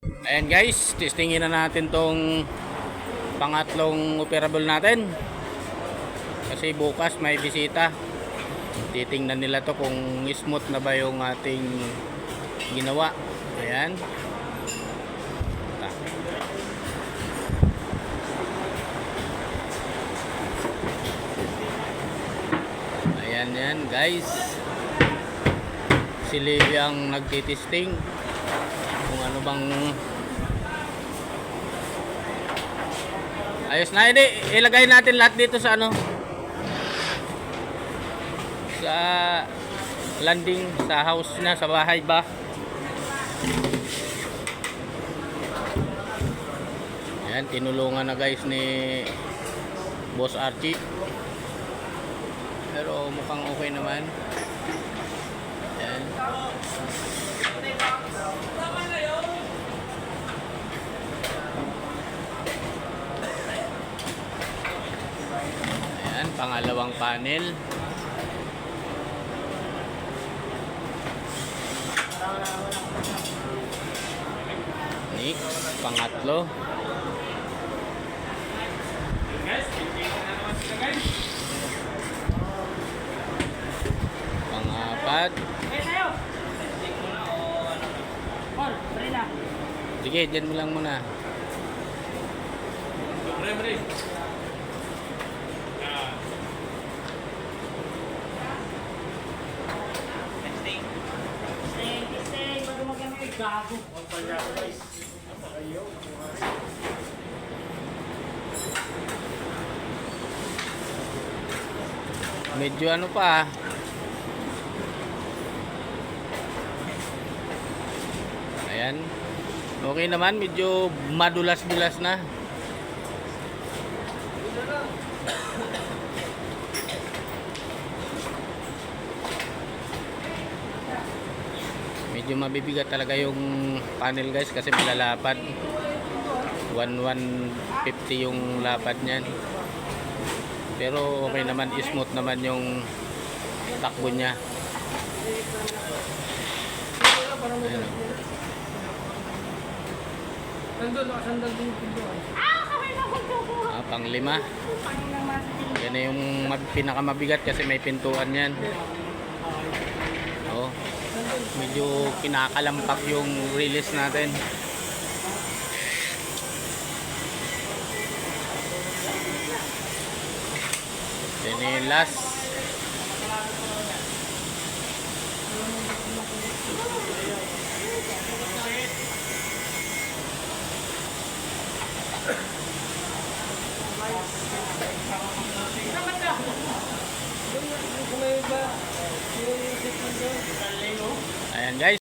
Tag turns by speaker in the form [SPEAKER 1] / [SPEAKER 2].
[SPEAKER 1] Ayan guys, testingin na natin tong pangatlong operable natin. Kasi bukas may bisita. Titingnan nila to kung smooth na ba yung ating ginawa. Ayan. Ayan yan guys. Si Levi ang nagtitesting kung ano bang ayos na. Hindi, ilagay natin lahat dito sa ano, sa landing, sa house na, sa bahay ba. Ayan, tinulungan na guys ni Boss Archie, pero mukhang okay naman. Ayan. Ayan, pangalawang panel. Next, pangatlo. Pangapat. Sige, dyan mo lang muna. Medyo ano pa. Ayan. Okay naman, medyo madulas-dulas na. Medyo mabibigat talaga yung panel guys kasi malalapad. 150 yung lapad niyan. Pero okay naman, smooth naman yung takbo niya. Ayan. Pang-lima. Yan na yung pinakamabigat kasi may pintuan yan. Oh, medyo kinakalampak yung release natin. Yan yung last. Ayan guys.